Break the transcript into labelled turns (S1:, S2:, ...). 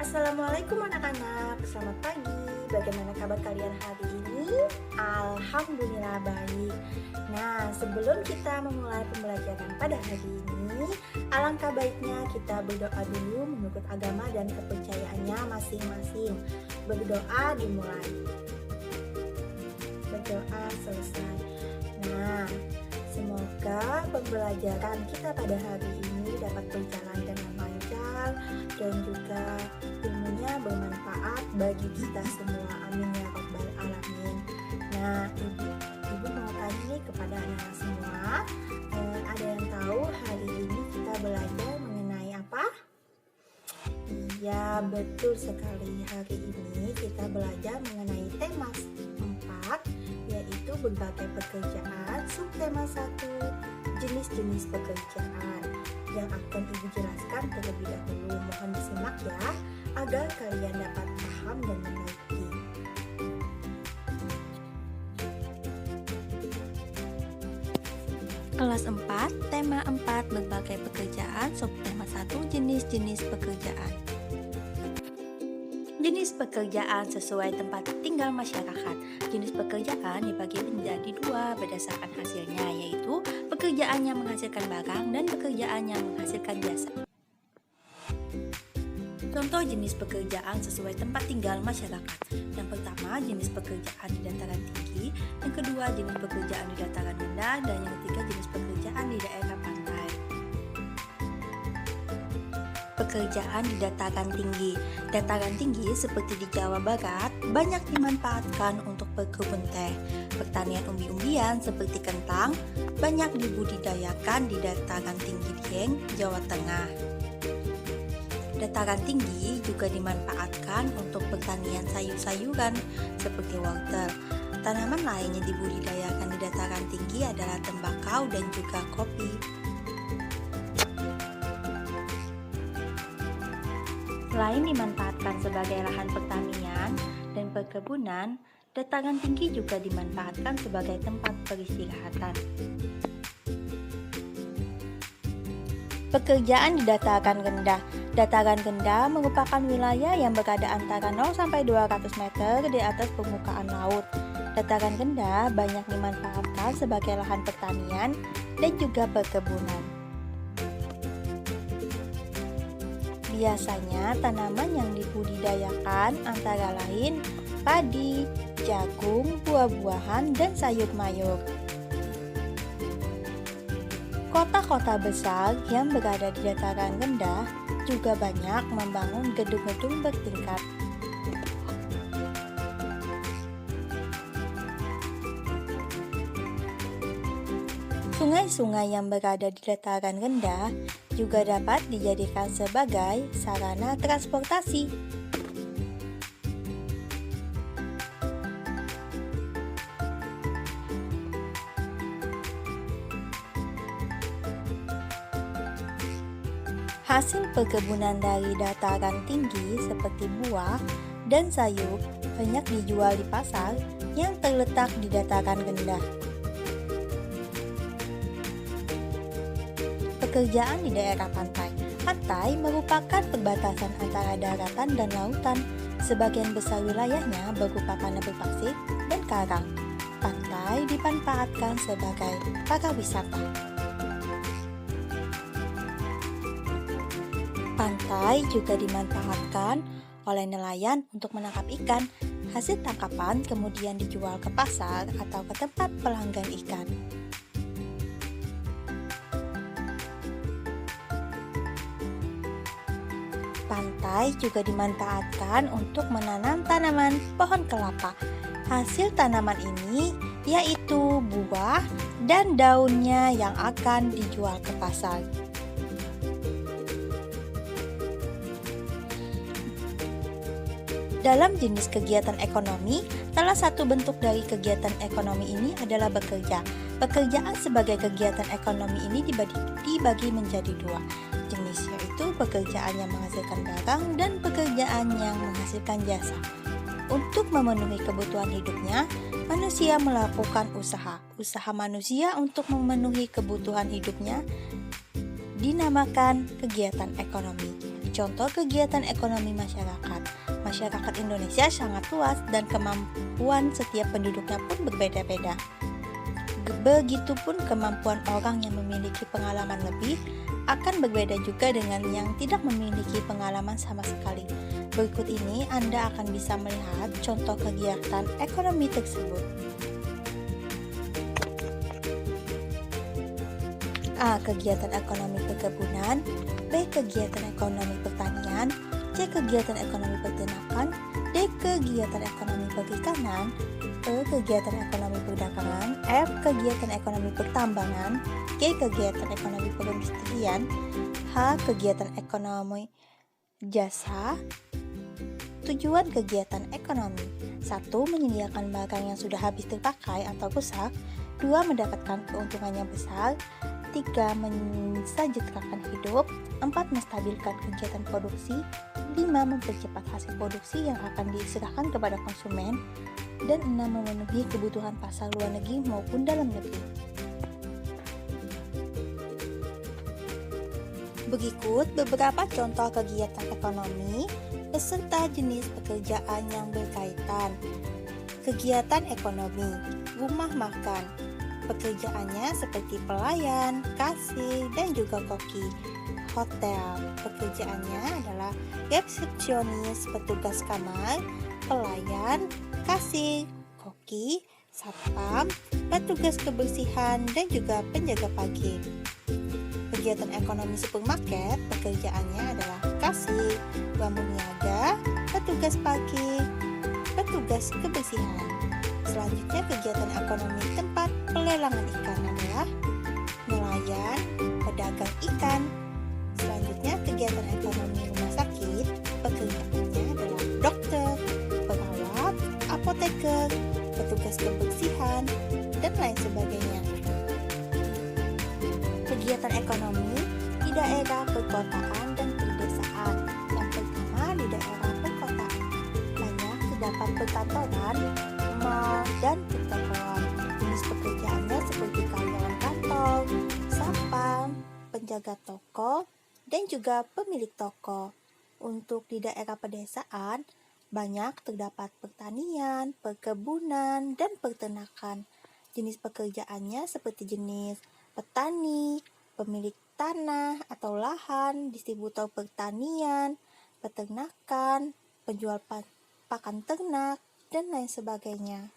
S1: Assalamualaikum anak-anak, selamat pagi. Bagaimana kabar kalian hari ini? Alhamdulillah baik. Nah, sebelum kita memulai pembelajaran pada hari ini, alangkah baiknya kita berdoa dulu menurut agama dan kepercayaannya masing-masing. Berdoa dimulai. Berdoa selesai. Nah, semoga pembelajaran kita pada hari ini dapat berjalan dengan lancar dan juga ilmunya bermanfaat bagi kita semua. Amin ya rabbal alamin. Nah, ibu mau tanya nih kepada anak-anak semua, ada yang tahu hari ini kita belajar mengenai apa? Iya, betul sekali. Hari ini kita belajar mengenai tema 4, yaitu berbagai pekerjaan. Subtema 1, jenis-jenis pekerjaan, yang akan ibu jelaskan terlebih dahulu. Mohon disimak ya, agar kalian dapat paham dan mengerti.
S2: Kelas 4, tema 4, berbagai pekerjaan, subtema 1, jenis-jenis pekerjaan. Jenis pekerjaan sesuai tempat tinggal masyarakat. Jenis pekerjaan dibagi menjadi 2 berdasarkan hasilnya, yaitu pekerjaan yang menghasilkan barang dan pekerjaan yang menghasilkan jasa. Contoh jenis pekerjaan sesuai tempat tinggal masyarakat. Yang pertama, jenis pekerjaan di dataran tinggi. Yang kedua, jenis pekerjaan di dataran rendah. Dan yang ketiga, jenis pekerjaan di daerah pantai. Pekerjaan di dataran tinggi. Dataran tinggi seperti di Jawa Barat banyak dimanfaatkan untuk berkebun teh. Pertanian umbi-umbian seperti kentang banyak dibudidayakan di dataran tinggi Dieng, Jawa Tengah. Dataran tinggi juga dimanfaatkan untuk pertanian sayur-sayuran seperti wortel. Tanaman lain yang dibudidayakan di dataran tinggi adalah tembakau dan juga kopi. Selain dimanfaatkan sebagai lahan pertanian dan perkebunan, dataran tinggi juga dimanfaatkan sebagai tempat peristirahatan. Pekerjaan di dataran rendah. Dataran rendah merupakan wilayah yang berada antara 0 sampai 200 meter di atas permukaan laut. Dataran rendah banyak dimanfaatkan sebagai lahan pertanian dan juga perkebunan. Biasanya tanaman yang dibudidayakan antara lain padi, jagung, buah-buahan, dan sayur mayur. Kota-kota besar yang berada di dataran rendah juga banyak membangun gedung-gedung bertingkat. Sungai-sungai yang berada di dataran rendah juga dapat dijadikan sebagai sarana transportasi. Hasil perkebunan dari dataran tinggi seperti buah dan sayur banyak dijual di pasar yang terletak di dataran rendah. Pekerjaan di daerah pantai. Pantai merupakan perbatasan antara daratan dan lautan. Sebagian besar wilayahnya berupa tanah berpasir dan karang. Pantai dimanfaatkan sebagai pariwisata. Pantai juga dimanfaatkan oleh nelayan untuk menangkap ikan. Hasil tangkapan kemudian dijual ke pasar atau ke tempat pelanggan ikan. Pantai juga dimanfaatkan untuk menanam tanaman pohon kelapa. Hasil tanaman ini yaitu buah dan daunnya yang akan dijual ke pasar. Dalam jenis kegiatan ekonomi, salah satu bentuk dari kegiatan ekonomi ini adalah bekerja. Pekerjaan sebagai kegiatan ekonomi ini dibagi menjadi 2 jenis, yaitu pekerjaan yang menghasilkan barang dan pekerjaan yang menghasilkan jasa. Untuk memenuhi kebutuhan hidupnya, manusia melakukan usaha. Usaha manusia untuk memenuhi kebutuhan hidupnya dinamakan kegiatan ekonomi. Contoh kegiatan ekonomi masyarakat. Masyarakat Indonesia sangat luas dan kemampuan setiap penduduknya pun berbeda-beda. Begitupun kemampuan orang yang memiliki pengalaman lebih akan berbeda juga dengan yang tidak memiliki pengalaman sama sekali. Berikut ini Anda akan bisa melihat contoh kegiatan ekonomi tersebut. A. Kegiatan ekonomi perkebunan. B. Kegiatan ekonomi pertanian. C. Kegiatan ekonomi peternakan. D. Kegiatan ekonomi perikanan. E. Kegiatan ekonomi perdagangan. F. Kegiatan ekonomi pertambangan. G. Kegiatan ekonomi perindustrian. H. Kegiatan ekonomi jasa. Tujuan kegiatan ekonomi: 1. Menyediakan barang yang sudah habis terpakai atau rusak. 2. Mendapatkan keuntungan yang besar. 3. Mensejahterakan hidup. 4. Menstabilkan kegiatan produksi. 5. Mempercepat hasil produksi yang akan diserahkan kepada konsumen. Dan 6. Memenuhi kebutuhan pasar luar negeri maupun dalam negeri. Berikut beberapa contoh kegiatan ekonomi beserta jenis pekerjaan yang berkaitan. Kegiatan ekonomi, rumah makan. Pekerjaannya seperti pelayan, kasir, dan juga koki. Hotel, pekerjaannya adalah resepsionis, petugas kamar, pelayan, kasir, koki, satpam, petugas kebersihan, dan juga penjaga pagi. Kegiatan ekonomi supermarket, pekerjaannya adalah kasir, bambu niaga, petugas pagi, petugas kebersihan. Selanjutnya kegiatan ekonomi tempat pelelangan ikan adalah nelayan, pedagang ikan. Selanjutnya kegiatan ekonomi rumah sakit, pekerjaannya adalah dokter, perawat, apoteker, petugas kebersihan, dan lain sebagainya. Kegiatan ekonomi di daerah perkotaan dan pedesaan. Yang pertama di daerah perkotaan, banyak terdapat perkantoran, mal, dan pertokoan. Jenis pekerjaannya seperti karyawan kantor, satpam, penjaga toko, dan juga pemilik toko. Untuk di daerah pedesaan, banyak terdapat pertanian, perkebunan, dan peternakan. Jenis pekerjaannya seperti jenis petani, pemilik tanah atau lahan, distributor pertanian, peternakan, penjual pakan ternak, dan lain sebagainya.